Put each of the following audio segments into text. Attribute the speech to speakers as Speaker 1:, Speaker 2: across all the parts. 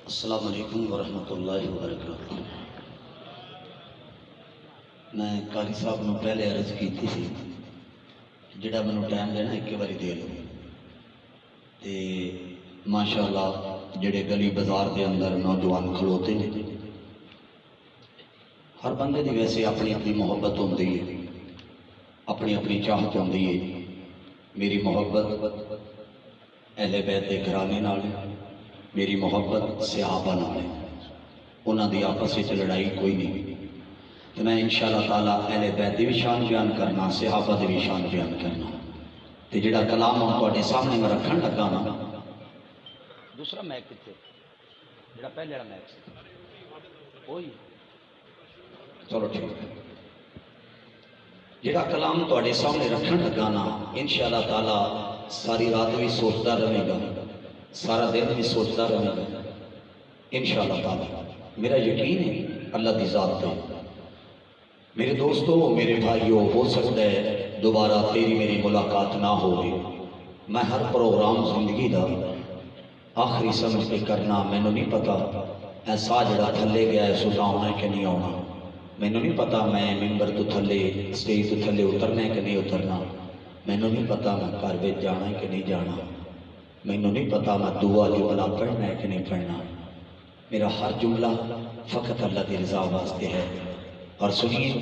Speaker 1: السلام علیکم ورحمۃ اللہ وبرکاتہ۔ میں قاری صاحب نے پہلے عرض کی تھی جڑا میں ٹائم دینا ایک باری دے لو تے ماشاءاللہ جڑے گلی بازار دے اندر نوجوان کھلوتے ہیں، ہر بندے دی ویسے اپنی اپنی محبت ہوندی ہے، اپنی اپنی چاہت ہوندی ہے۔ میری محبت اہل بیت دے گھرانے نال، میری محبت صحابہ نال ہے، انہاں دی آپس وچ لڑائی کوئی نہیں۔ تو میں انشاءاللہ تعالی اہل بیت دی بھی شان بیان کرنا، صحابہ دی بھی شان بیان کرنا۔ تے جڑا کلام ہن تواڈے سامنے میں رکھن لگا نا، دوسرا میک کتے جڑا پہلے والا میک سی وہی، چلو ٹھیک ہے۔ جڑا کلام تواڈے سامنے رکھن لگا نا، انشاءاللہ تعالی ساری رات بھی سوچتا رہے گا، سارا دن بھی سوچتا رہے گا انشاءاللہ تعالی۔ میرا یقین ہے اللہ دی ذات پہ۔ میرے دوستو، میرے بھائیو، ہو سکتا ہے دوبارہ تیری میری ملاقات نہ ہوگی۔ میں ہر پروگرام زندگی دا آخری سمجھ کے کرنا، مینوں نہیں پتا ایسا جڑا تھلے گیا ہے سوزا ہونا ہے کہ نہیں ہونا، مینوں نہیں پتا میں ممبر تو تھلے اسٹیج تو تھلے اترنا ہے کہ نہیں اترنا، مینوں نہیں پتا میں گھر وچ جانا ہے کہ نہیں جانا، مینوں نہیں پتا میں دعا جملہ پڑھنا ہے کہ نہیں پڑھنا۔ میرا ہر جملہ فقط اللہ کی رضا واسطے ہے۔ اور سنیے،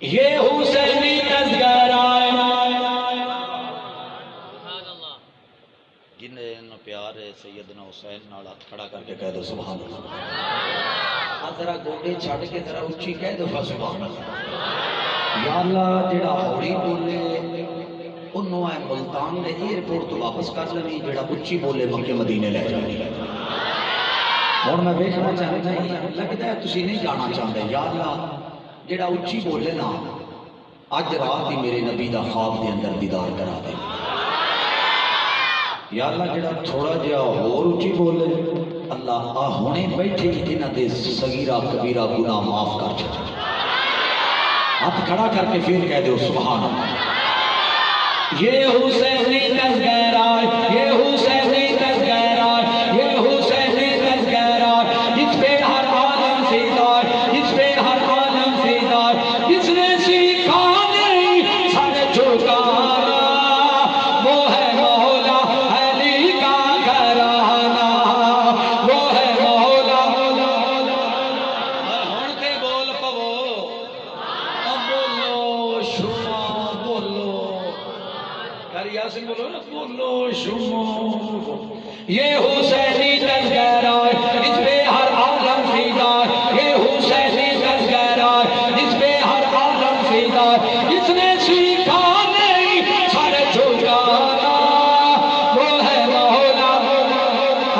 Speaker 1: یہ حسینی تذکرہ جن پیار ہے سیدنا حسین نال ہاتھ کھڑا کر کے کہہ دو سبحان اللہ۔ ذرا گوڈے چھڑ کے ذرا اچھی کہہ دو سبحان اللہ۔ یا اللہ جڑا ہوڑی بولے انہوں اے ملتان نے ایئرپورٹ تو واپس کر لیں، جڑا اچھی بولے مکے مدینے لے جانے۔ اور میں دیکھنا چاہتا ہوں، لگتا ہے تسی نہیں جانا چاہتے۔ یا اللہ جڑا اچھی بولے نا، اج رات ہی میرے نبی دا خواب دے اندر دیدار کرا دے۔ یا اللہ جڑا تھوڑا جہا اور اچھی بولے، اللہ آ ہونے بیٹھے جنہاں دے صغیرہ کبیرہ گناہ معاف کر چھڑ۔ ہاتھ کھڑا کر کے پھر کہہ دو سبحان اللہ۔ یہ حسینی تذکرہ، یہ حسینی تذکرہ، یہ حسینی تذکرہ، جس پہ ہر عالم فدا، جس پہ ہر عالم فدا، جس نے سیکھا نہیں سر جھکانا، وہ ہے مولا علی کا گھرانہ، وہ ہے مولا۔ ہن تے بول پو، بولو شما بولو، کر یاسین بولو نا، بولو شما۔ یہ حسینی تذکرہ جس پہ ہر عالم فدا، یہ حسینی تذکرہ جس پہ ہر عالم فدا، جس نے سیکھا نہیں سر جھکانا، وہ ہے مولا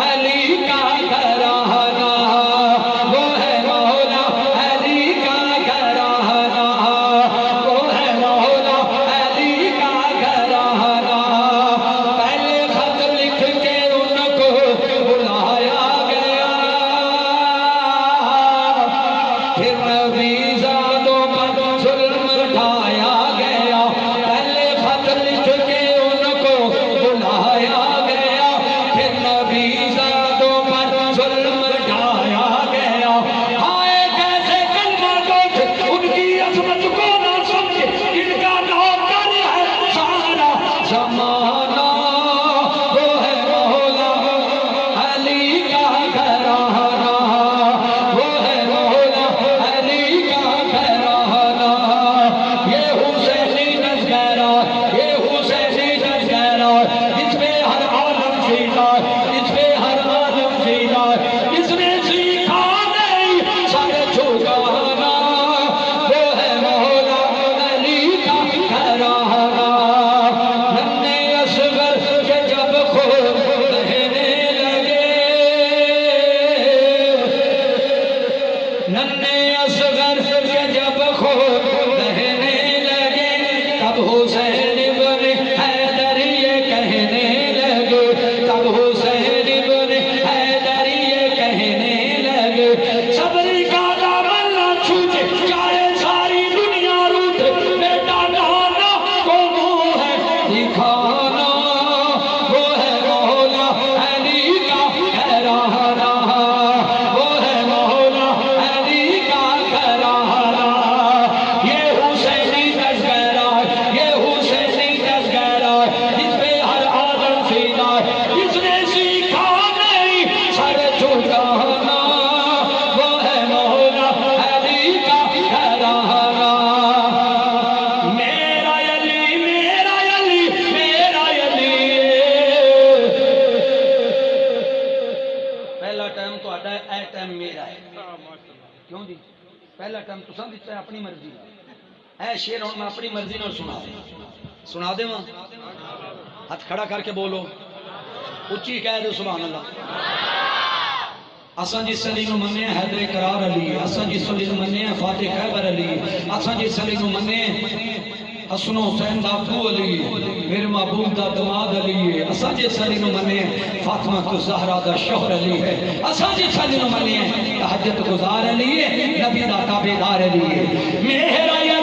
Speaker 1: علی کا گھرانہ، وہ ہے مولا علی کا گھرانہ، وہ ہے مولا علی کا گھرانہ۔ پہلے خط لکھ کے ان کو بلایا گیا،
Speaker 2: کیوں جی پہلا ٹائم تو دیتا ہے اپنی مرضی اے شیر ہوں میں اپنی مرضی نہ سنا دے ماں ہاتھ کھڑا کر کے بولو اچھی کہہ دو سبحان اللہ اساں جس علی نو مننے حیدر قرار علی اساں جس علی نو مننے فاتح خیبر علی اساں جس علی نو مننے حسن و حسین دا ابو علی میرے محبوب دا دماد علی اساں جس علی نو مننے فاطمہ تو زہرا دا شوہر علی ہے اساں جس علی نو مننے تہجد گزار علی نبی دا تابعدار علی میرا